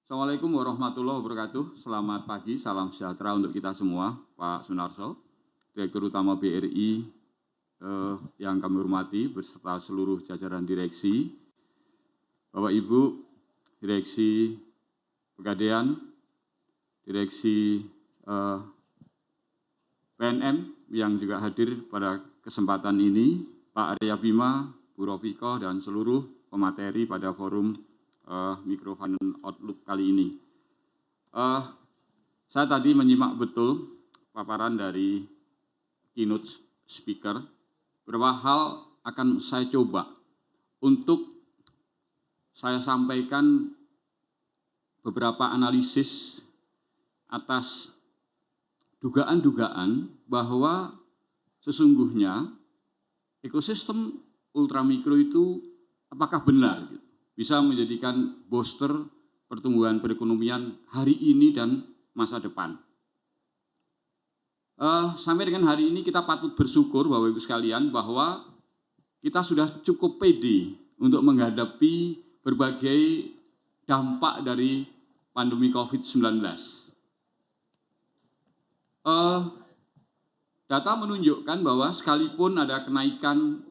Assalamualaikum warahmatullahi wabarakatuh. Selamat pagi, salam sejahtera untuk kita semua. Pak Sunarso, Direktur Utama BRI yang kami hormati beserta seluruh jajaran direksi, Bapak Ibu, Direksi Pegadaian, Direksi PNM yang juga hadir pada kesempatan ini, Pak Arya Bima, Bu Rofikoh, dan seluruh pemateri pada forum Microfinance Outlook kali ini. Saya tadi menyimak betul paparan dari keynote speaker. Beberapa hal akan saya coba untuk saya sampaikan beberapa analisis atas dugaan-dugaan bahwa sesungguhnya ekosistem ultramikro itu apakah benar bisa menjadikan booster pertumbuhan perekonomian hari ini dan masa depan. Sampai dengan hari ini kita patut bersyukur Bapak Ibu sekalian bahwa kita sudah cukup pede untuk menghadapi berbagai dampak dari pandemi COVID-19. Data menunjukkan bahwa sekalipun ada kenaikan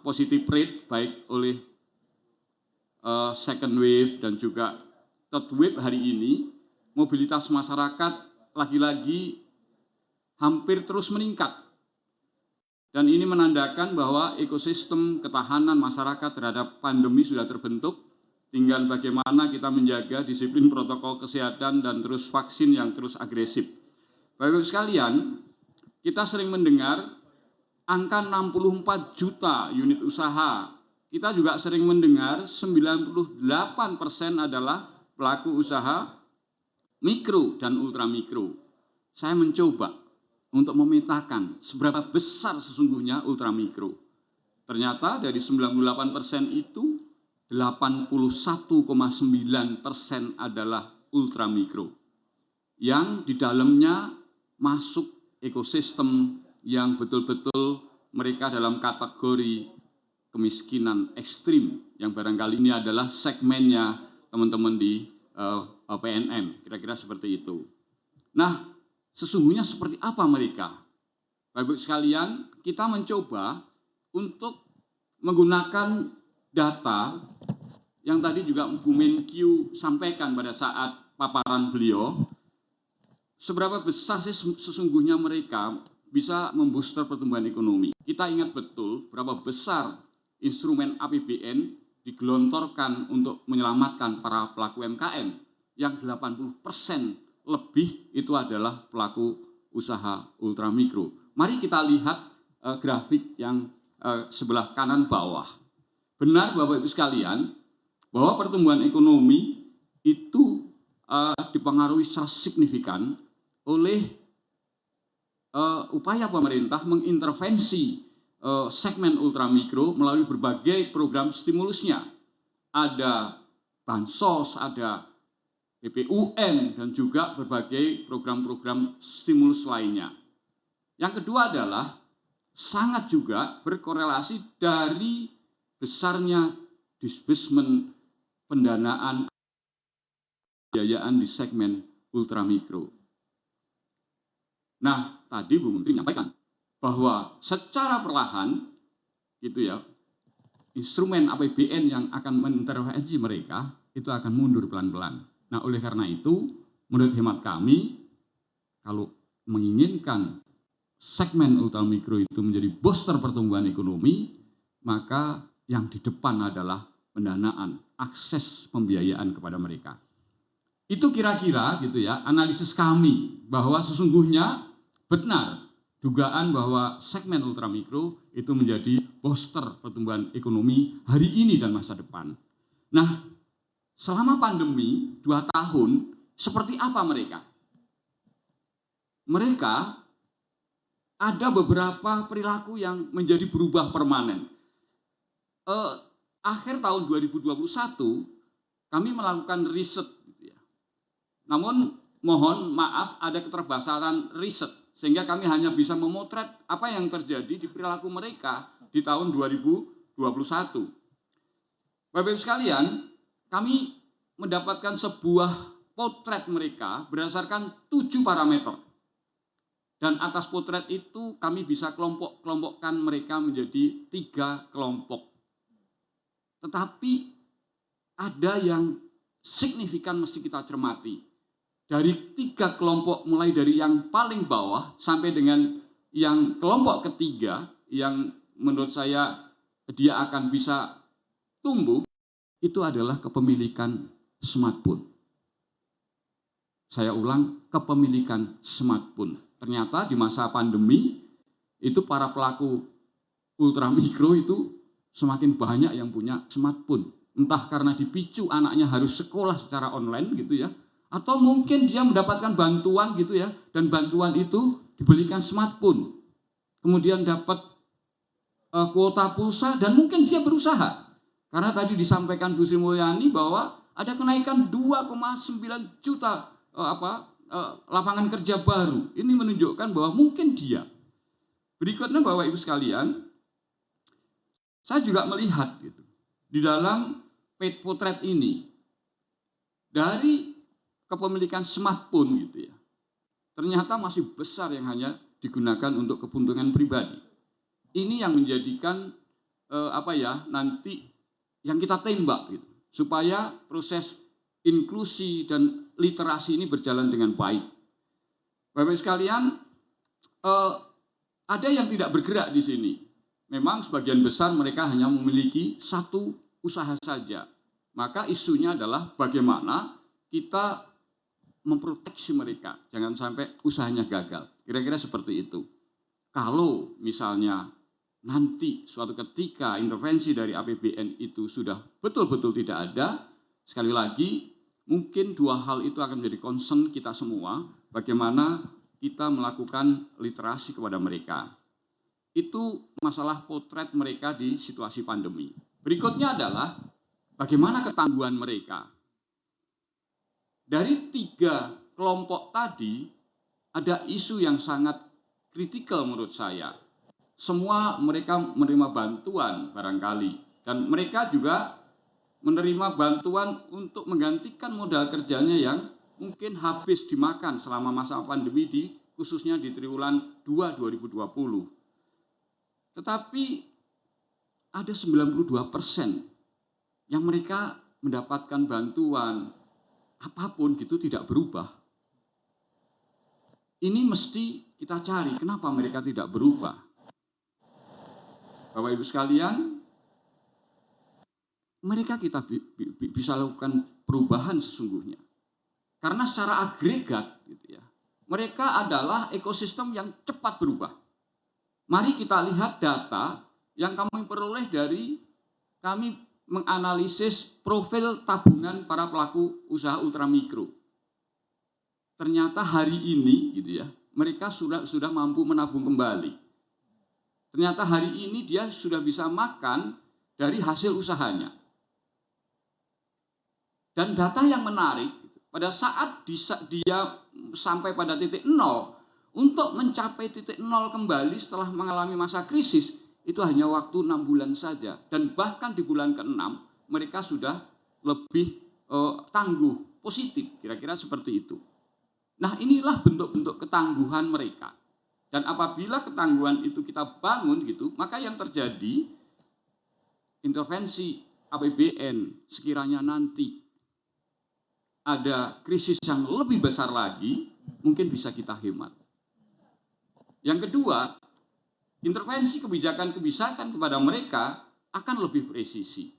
positive rate baik oleh second wave dan juga third wave hari ini, mobilitas masyarakat lagi-lagi hampir terus meningkat. Dan ini menandakan bahwa ekosistem ketahanan masyarakat terhadap pandemi sudah terbentuk, tinggal bagaimana kita menjaga disiplin protokol kesehatan dan terus vaksin yang terus agresif. Bapak-Ibu sekalian, kita sering mendengar angka 64 juta unit usaha. Kita juga sering mendengar 98% adalah pelaku usaha mikro dan ultramikro. Saya mencoba untuk memetakan seberapa besar sesungguhnya ultramikro. Ternyata dari 98% itu 81,9% adalah ultramikro. Yang di dalamnya masuk ekosistem yang betul-betul mereka dalam kategori kemiskinan ekstrim, yang barangkali ini adalah segmennya teman-teman di PNM, kira-kira seperti itu. Nah, sesungguhnya seperti apa mereka? Bapak-Ibu sekalian, kita mencoba untuk menggunakan data yang tadi juga Bu Menkyu sampaikan pada saat paparan beliau, seberapa besar sih sesungguhnya mereka bisa membooster pertumbuhan ekonomi. Kita ingat betul berapa besar instrumen APBN digelontorkan untuk menyelamatkan para pelaku UMKM, yang 80% lebih itu adalah pelaku usaha ultramikro. Mari kita lihat grafik yang sebelah kanan bawah. Benar Bapak Ibu sekalian, bahwa pertumbuhan ekonomi itu dipengaruhi secara signifikan oleh upaya pemerintah mengintervensi segmen ultramikro melalui berbagai program stimulusnya. Ada bansos, ada BPUM, dan juga berbagai program-program stimulus lainnya. Yang kedua adalah sangat juga berkorelasi dari besarnya disbursement pendanaan pembiayaan di segmen ultramikro. Nah, tadi Bu Menteri menyampaikan bahwa secara perlahan gitu ya, instrumen APBN yang akan mengintervensi mereka itu akan mundur pelan-pelan. Nah, oleh karena itu, menurut hemat kami, kalau menginginkan segmen ultramikro itu menjadi booster pertumbuhan ekonomi, maka yang di depan adalah pendanaan, akses pembiayaan kepada mereka. Itu kira-kira gitu ya, analisis kami bahwa sesungguhnya benar dugaan bahwa segmen ultramikro itu menjadi booster pertumbuhan ekonomi hari ini dan masa depan. Nah, selama pandemi 2 tahun, seperti apa mereka? Mereka ada beberapa perilaku yang menjadi berubah permanen. Akhir tahun 2021, kami melakukan riset. Namun, mohon maaf ada keterbatasan riset, sehingga kami hanya bisa memotret apa yang terjadi di perilaku mereka di tahun 2021. Bapak-Ibu sekalian, kami mendapatkan sebuah potret mereka berdasarkan 7 parameter. Dan atas potret itu kami bisa kelompokkan mereka menjadi 3 kelompok. Tetapi ada yang signifikan mesti kita cermati. Dari 3 kelompok, mulai dari yang paling bawah sampai dengan yang kelompok ketiga, yang menurut saya dia akan bisa tumbuh, itu adalah kepemilikan smartphone. Saya ulang, kepemilikan smartphone. Ternyata di masa pandemi, itu para pelaku ultramikro itu semakin banyak yang punya smartphone. Entah karena dipicu anaknya harus sekolah secara online gitu ya, atau mungkin dia mendapatkan bantuan gitu ya, dan bantuan itu dibelikan smartphone. Kemudian dapat kuota pulsa dan mungkin dia berusaha. Karena tadi disampaikan Bu Sri Mulyani bahwa ada kenaikan 2,9 juta lapangan kerja baru. Ini menunjukkan bahwa mungkin dia. Berikutnya Bapak Ibu sekalian, saya juga melihat gitu, di dalam potret ini dari kepemilikan smartphone gitu ya, ternyata masih besar yang hanya digunakan untuk keuntungan pribadi. Ini yang menjadikan nanti yang kita tembak gitu, supaya proses inklusi dan literasi ini berjalan dengan baik. Bapak sekalian, ada yang tidak bergerak di sini. Memang sebagian besar mereka hanya memiliki satu usaha saja. Maka isunya adalah bagaimana kita memproteksi mereka, jangan sampai usahanya gagal. Kira-kira seperti itu. Kalau misalnya nanti suatu ketika intervensi dari APBN itu sudah betul-betul tidak ada, sekali lagi mungkin 2 hal itu akan menjadi concern kita semua, bagaimana kita melakukan literasi kepada mereka. Itu masalah potret mereka di situasi pandemi. Berikutnya adalah bagaimana ketangguhan mereka. Dari 3 kelompok tadi, ada isu yang sangat kritikal menurut saya. Semua mereka menerima bantuan barangkali. Dan mereka juga menerima bantuan untuk menggantikan modal kerjanya yang mungkin habis dimakan selama masa pandemi, khususnya di triwulan 2 2020. Tetapi ada 92% yang mereka mendapatkan bantuan apapun gitu tidak berubah. Ini mesti kita cari kenapa mereka tidak berubah. Bapak Ibu sekalian, mereka kita bisa lakukan perubahan sesungguhnya. Karena secara agregat gitu ya, mereka adalah ekosistem yang cepat berubah. Mari kita lihat data yang kami peroleh dari kami menganalisis profil tabungan para pelaku usaha ultramikro. Ternyata hari ini gitu ya, mereka sudah mampu menabung kembali. Ternyata hari ini dia sudah bisa makan dari hasil usahanya. Dan data yang menarik, pada saat dia sampai pada titik 0, untuk mencapai titik 0 kembali setelah mengalami masa krisis, itu hanya waktu 6 bulan saja. Dan bahkan di bulan ke-6, mereka sudah lebih tangguh, positif, kira-kira seperti itu. Nah, inilah bentuk-bentuk ketangguhan mereka. Dan apabila ketangguhan itu kita bangun gitu, maka yang terjadi intervensi APBN sekiranya nanti ada krisis yang lebih besar lagi, mungkin bisa kita hemat. Yang kedua, intervensi kebijakan-kebijakan kepada mereka akan lebih presisi.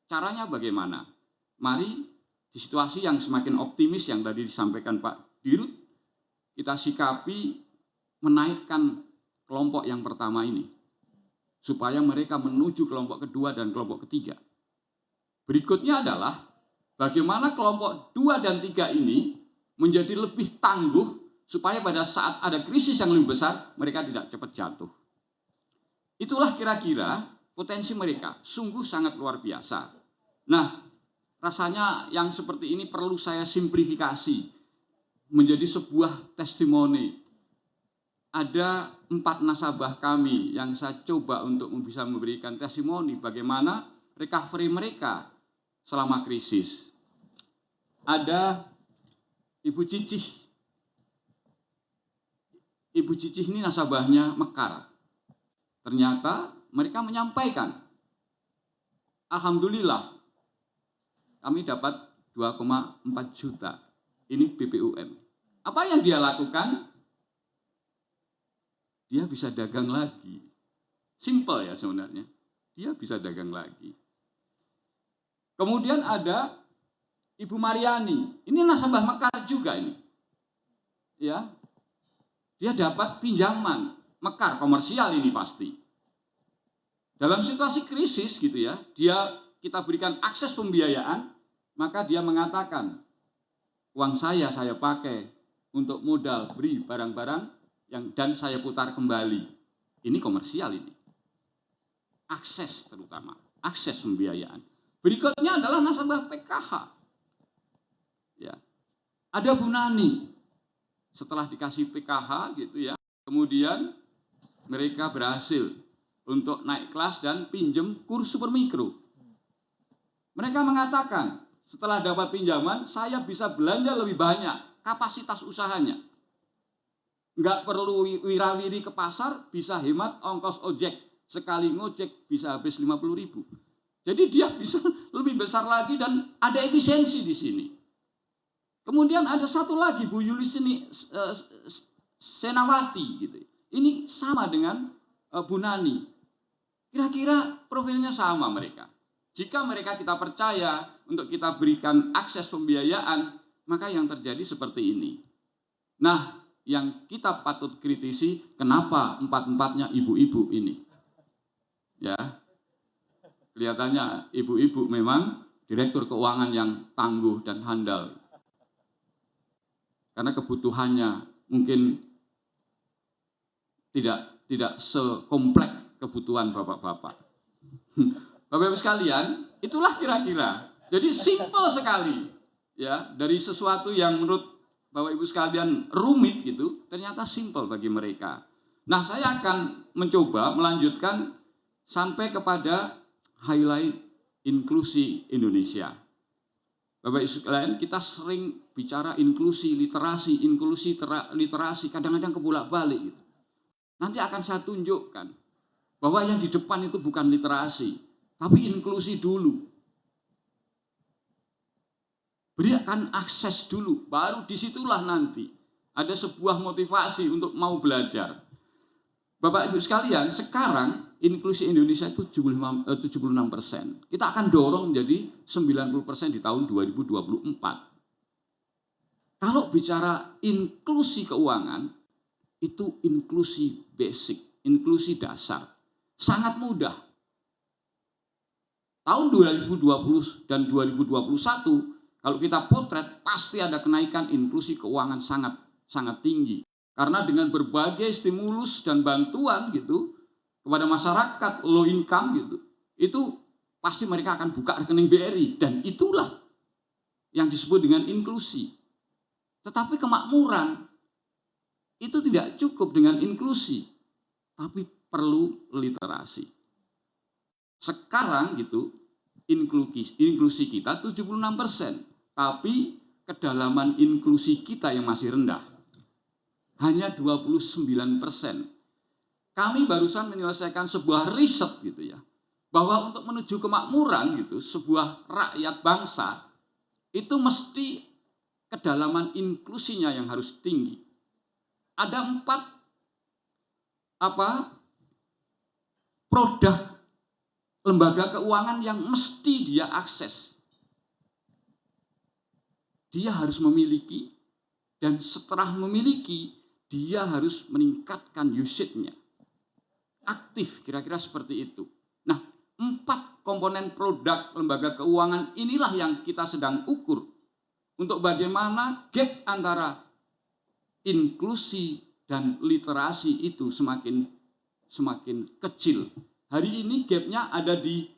Caranya bagaimana? Mari di situasi yang semakin optimis yang tadi disampaikan Pak Dirut, kita sikapi menaikkan kelompok yang pertama ini, supaya mereka menuju kelompok kedua dan kelompok ketiga. Berikutnya adalah bagaimana kelompok 2 dan 3 ini menjadi lebih tangguh, supaya pada saat ada krisis yang lebih besar, mereka tidak cepat jatuh. Itulah kira-kira potensi mereka, sungguh sangat luar biasa. Nah, rasanya yang seperti ini perlu saya simplifikasi menjadi sebuah testimoni. Ada 4 nasabah kami yang saya coba untuk bisa memberikan testimoni bagaimana recovery mereka selama krisis. ada Ibu Cicih. Ibu Cicih ini nasabahnya Mekar. Ternyata mereka menyampaikan, alhamdulillah kami dapat 2,4 juta. Ini BPUM. Apa yang dia lakukan? Dia bisa dagang lagi. Simple ya sebenarnya. Dia bisa dagang lagi. Kemudian ada Ibu Mariani. Ini nasabah Mekar juga ini. Ya. Dia dapat pinjaman Mekar komersial ini pasti. Dalam situasi krisis gitu ya, kita berikan akses pembiayaan, maka dia mengatakan, uang saya pakai untuk modal beli barang-barang dan saya putar kembali. Ini komersial ini. Akses terutama, akses pembiayaan. Berikutnya adalah nasabah PKH. Ya. Ada Bu Nani. Setelah dikasih PKH gitu ya, kemudian mereka berhasil untuk naik kelas dan pinjem kurs super mikro. Mereka mengatakan, setelah dapat pinjaman, saya bisa belanja lebih banyak, kapasitas usahanya. Nggak perlu wirawiri ke pasar, bisa hemat ongkos ojek. Sekali ngojek bisa habis 50.000. Jadi dia bisa lebih besar lagi dan ada efisiensi di sini. Kemudian ada satu lagi, Bu Yulis ini Senawati gitu. Ini sama dengan Bu Nani. Kira-kira profilnya sama mereka. Jika mereka kita percaya untuk kita berikan akses pembiayaan, maka yang terjadi seperti ini. Nah, yang kita patut kritisi, kenapa empat-empatnya ibu-ibu ini? Ya, kelihatannya ibu-ibu memang direktur keuangan yang tangguh dan handal. Karena kebutuhannya mungkin tidak sekompleks kebutuhan bapak-bapak. Bapak-bapak sekalian, itulah kira-kira. Jadi simple sekali. Ya, dari sesuatu yang menurut Bapak Ibu sekalian rumit gitu, ternyata simple bagi mereka. Nah, saya akan mencoba melanjutkan sampai kepada highlight inklusi Indonesia. Bapak Ibu sekalian, kita sering bicara inklusi, literasi, literasi, kadang-kadang kebolak-balik gitu. Nanti akan saya tunjukkan bahwa yang di depan itu bukan literasi, tapi inklusi dulu. Berikan akses dulu, baru disitulah nanti ada sebuah motivasi untuk mau belajar. Bapak Ibu sekalian, sekarang inklusi Indonesia itu 76%. Kita akan dorong menjadi 90% di tahun 2024. Kalau bicara inklusi keuangan, itu inklusi basic, inklusi dasar. Sangat mudah. Tahun 2020 dan 2021, kalau kita potret, pasti ada kenaikan inklusi keuangan sangat tinggi. Karena dengan berbagai stimulus dan bantuan gitu kepada masyarakat low income gitu, itu pasti mereka akan buka rekening BRI dan itulah yang disebut dengan inklusi. Tetapi kemakmuran itu tidak cukup dengan inklusi, tapi perlu literasi. Sekarang gitu inklusi kita 76%, tapi kedalaman inklusi kita yang masih rendah. Hanya 29%. Kami barusan menyelesaikan sebuah riset gitu ya, bahwa untuk menuju kemakmuran gitu, sebuah rakyat bangsa itu mesti kedalaman inklusinya yang harus tinggi. Ada 4 produk lembaga keuangan yang mesti dia akses. Dia harus memiliki, dan setelah memiliki, dia harus meningkatkan usage-nya. Aktif, kira-kira seperti itu. Nah, 4 komponen produk lembaga keuangan inilah yang kita sedang ukur untuk bagaimana gap antara inklusi dan literasi itu semakin kecil. Hari ini gapnya ada di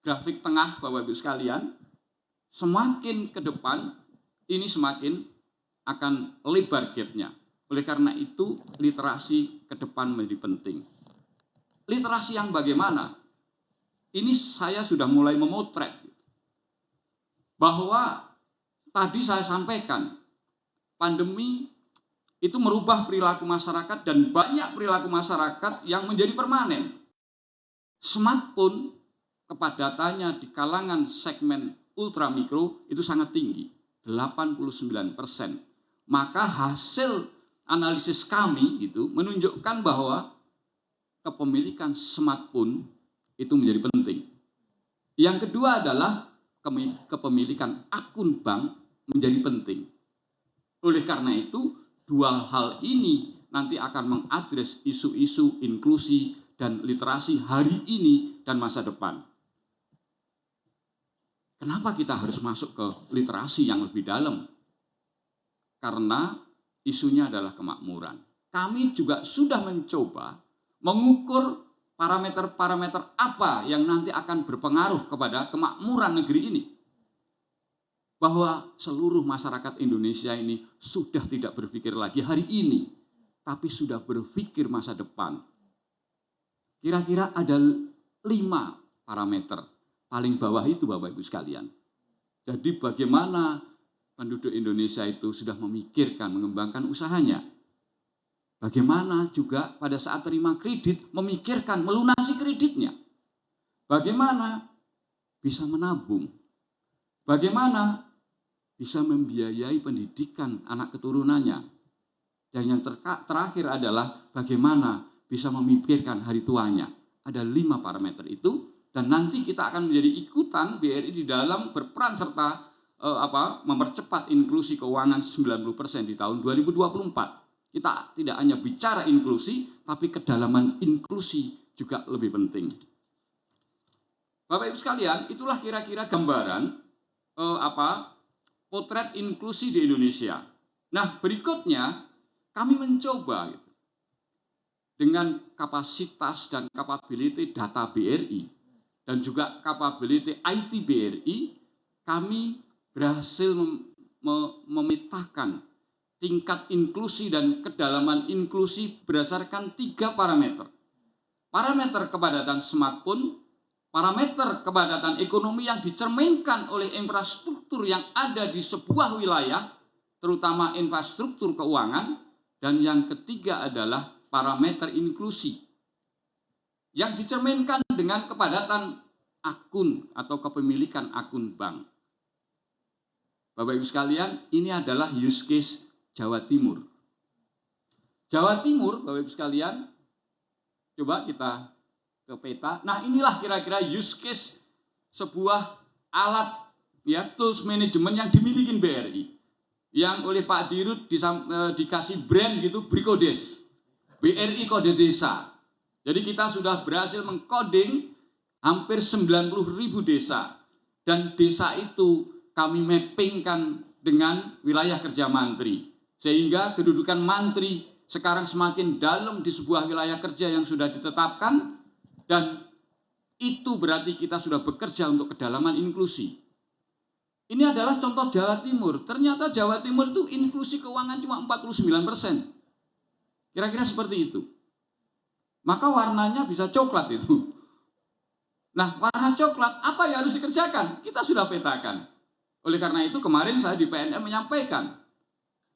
grafik tengah, Bapak Ibu sekalian. Semakin ke depan, ini semakin akan lebar gapnya. Oleh karena itu, literasi ke depan menjadi penting. Literasi yang bagaimana? Ini saya sudah mulai memotret bahwa tadi saya sampaikan, pandemi itu merubah perilaku masyarakat dan banyak perilaku masyarakat yang menjadi permanen. Smartphone kepadatannya di kalangan segmen ultramikro itu sangat tinggi, 89%. Maka hasil analisis kami itu menunjukkan bahwa kepemilikan smartphone itu menjadi penting. Yang kedua adalah kepemilikan akun bank menjadi penting. Oleh karena itu, dua hal ini nanti akan mengadres isu-isu inklusi dan literasi hari ini dan masa depan. Kenapa kita harus masuk ke literasi yang lebih dalam? Karena isunya adalah kemakmuran. Kami juga sudah mencoba mengukur parameter-parameter apa yang nanti akan berpengaruh kepada kemakmuran negeri ini. Bahwa seluruh masyarakat Indonesia ini sudah tidak berpikir lagi hari ini, tapi sudah berpikir masa depan. Kira-kira ada 5 parameter. Paling bawah itu Bapak Ibu sekalian. Jadi bagaimana penduduk Indonesia itu sudah memikirkan, mengembangkan usahanya. Bagaimana juga pada saat terima kredit, memikirkan, melunasi kreditnya. Bagaimana bisa menabung. Bagaimana bisa membiayai pendidikan anak keturunannya. Dan yang terakhir adalah bagaimana bisa memikirkan hari tuanya. Ada 5 parameter itu. Dan nanti kita akan menjadi ikutan BRI di dalam berperan serta mempercepat inklusi keuangan 90% di tahun 2024. Kita tidak hanya bicara inklusi, tapi kedalaman inklusi juga lebih penting. Bapak Ibu sekalian, itulah kira-kira gambaran potret inklusi di Indonesia. Nah, berikutnya kami mencoba dengan kapasitas dan capability data BRI dan juga capability IT BRI, kami berhasil memetakan tingkat inklusi dan kedalaman inklusi berdasarkan 3 parameter. Parameter kepadatan smartphone, parameter kepadatan ekonomi yang dicerminkan oleh infrastruktur yang ada di sebuah wilayah, terutama infrastruktur keuangan, dan yang ketiga adalah parameter inklusi yang dicerminkan dengan kepadatan akun atau kepemilikan akun bank. Bapak Ibu sekalian, ini adalah use case Jawa Timur. Jawa Timur, Bapak Ibu sekalian, coba kita ke peta. Nah, inilah kira-kira use case sebuah alat tools management yang dimiliki BRI. Yang oleh Pak Dirut dikasih brand gitu, Brikodes. BRI Kode Desa. Jadi kita sudah berhasil mengcoding hampir 90.000 desa. Dan desa itu kami mappingkan dengan wilayah kerja mantri. Sehingga kedudukan mantri sekarang semakin dalam di sebuah wilayah kerja yang sudah ditetapkan. Dan itu berarti kita sudah bekerja untuk kedalaman inklusi. Ini adalah contoh Jawa Timur. Ternyata Jawa Timur itu inklusi keuangan cuma 49%. Kira-kira seperti itu. Maka warnanya bisa coklat itu. Nah, warna coklat, apa yang harus dikerjakan? Kita sudah petakan. Oleh karena itu, kemarin saya di PNM menyampaikan,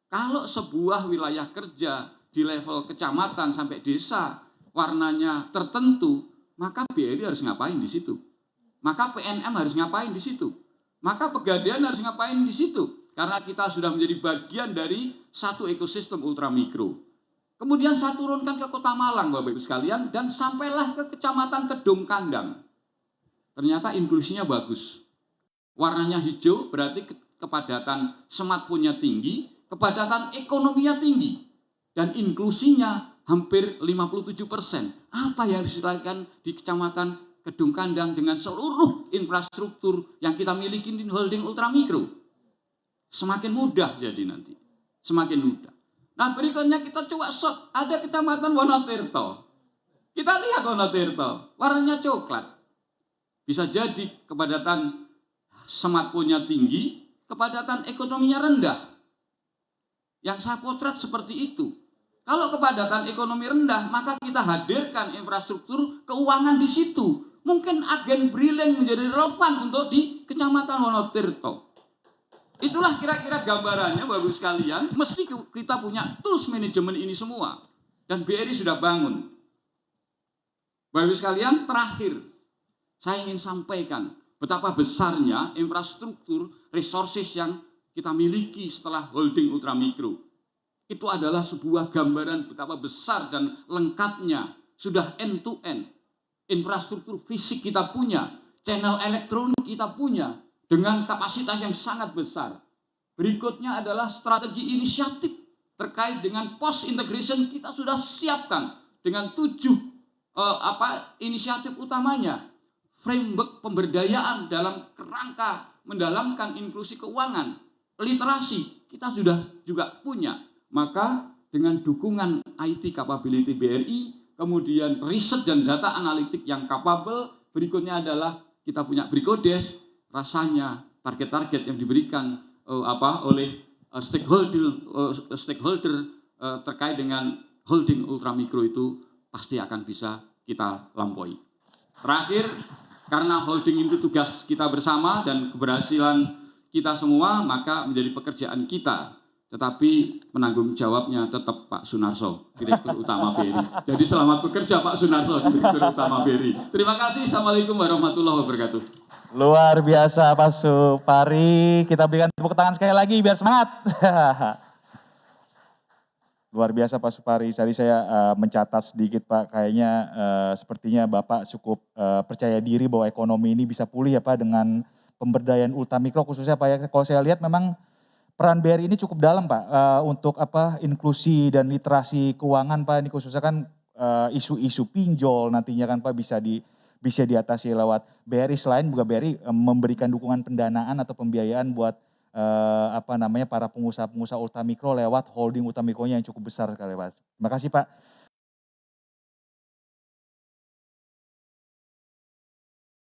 kalau sebuah wilayah kerja di level kecamatan sampai desa, warnanya tertentu, maka BRI harus ngapain di situ? Maka PNM harus ngapain di situ? Maka Pegadaian harus ngapain di situ? Karena kita sudah menjadi bagian dari satu ekosistem ultramikro. Kemudian saya turunkan ke Kota Malang, Bapak Ibu sekalian, dan sampailah ke Kecamatan Kedung Kandang. Ternyata inklusinya bagus. Warnanya hijau berarti kepadatan smartphone-nya tinggi, kepadatan ekonominya tinggi, dan inklusinya hampir 57%. Apa yang dilakukan di Kecamatan Kedung Kandang dengan seluruh infrastruktur yang kita miliki di holding ultramikro? Semakin mudah jadi nanti. Semakin mudah. Nah, berikutnya kita coba shot. Ada Kecamatan Wonotirto. Kita lihat Wonotirto. Warnanya coklat. Bisa jadi kepadatan smartphone-nya tinggi, kepadatan ekonominya rendah. Yang saya potret seperti itu. Kalau kepadatan ekonomi rendah, maka kita hadirkan infrastruktur keuangan di situ. Mungkin agen briling menjadi relevan untuk di Kecamatan Wonotirto. Itulah kira-kira gambarannya Bapak Ibu sekalian, mesti kita punya tools manajemen ini semua. Dan BRI sudah bangun. Bapak Ibu sekalian, terakhir saya ingin sampaikan betapa besarnya infrastruktur resources yang kita miliki setelah holding ultramikro. Itu adalah sebuah gambaran betapa besar dan lengkapnya, sudah end to end. Infrastruktur fisik kita punya, channel elektronik kita punya, dengan kapasitas yang sangat besar. Berikutnya adalah strategi inisiatif terkait dengan post integration kita sudah siapkan dengan 7 inisiatif utamanya. Framework pemberdayaan dalam kerangka mendalamkan inklusi keuangan, literasi kita sudah juga punya. Maka dengan dukungan IT capability BRI, kemudian riset dan data analitik yang capable, berikutnya adalah kita punya Brikodes, rasanya target-target yang diberikan oleh stakeholder terkait dengan holding ultramikro itu pasti akan bisa kita lampaui. Terakhir, karena holding itu tugas kita bersama dan keberhasilan kita semua, maka menjadi pekerjaan kita. Tetapi penanggung jawabnya tetap Pak Sunarso, Direktur Utama BRI. Jadi selamat bekerja Pak Sunarso, Direktur Utama BRI. Terima kasih. Assalamualaikum warahmatullahi wabarakatuh. Luar biasa Pak Supari. Kita berikan tepuk tangan sekali lagi biar semangat. Luar biasa Pak Supari. Tadi saya mencatat sedikit Pak. Kayaknya sepertinya Bapak cukup percaya diri bahwa ekonomi ini bisa pulih ya Pak dengan pemberdayaan ultramikro khususnya Pak ya. Kalau saya lihat memang peran BRI ini cukup dalam Pak untuk inklusi dan literasi keuangan Pak. Ini khususnya kan isu-isu pinjol nantinya kan Pak bisa diatasi lewat BRI. Selain juga BRI memberikan dukungan pendanaan atau pembiayaan buat para pengusaha-pengusaha ultramikro lewat holding ultramikronya yang cukup besar sekali Pak. Terima kasih Pak.